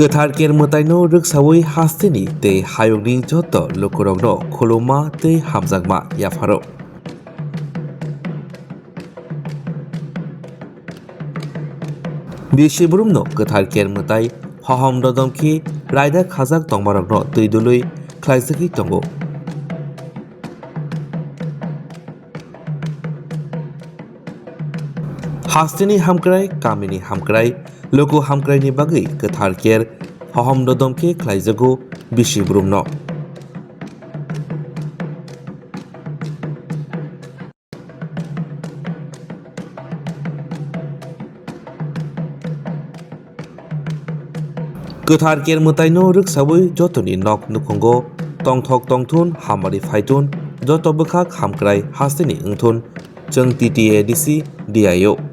Kwthar kermataino rwksawi hasteni tei hayokni joto Lukurokno khuluma tei hamjakma Yapharkha. Bishibrumno Kwthar kermatai Khakaham dodamki raida khajak tongmarokno tuidului khlaijagui tongo. Hasteni hamkrai kamini hamkrai Luku hamkraini bagui Kwthar ker Khakaham dodamki khlaijago Bishibrumno. Kwthar kermataino rwksawi jotoni nok nukhungo tongthok tongthun hamari phaitun joto bwkhak hamkrai hasteni wngthun chung Ttaadc DIO.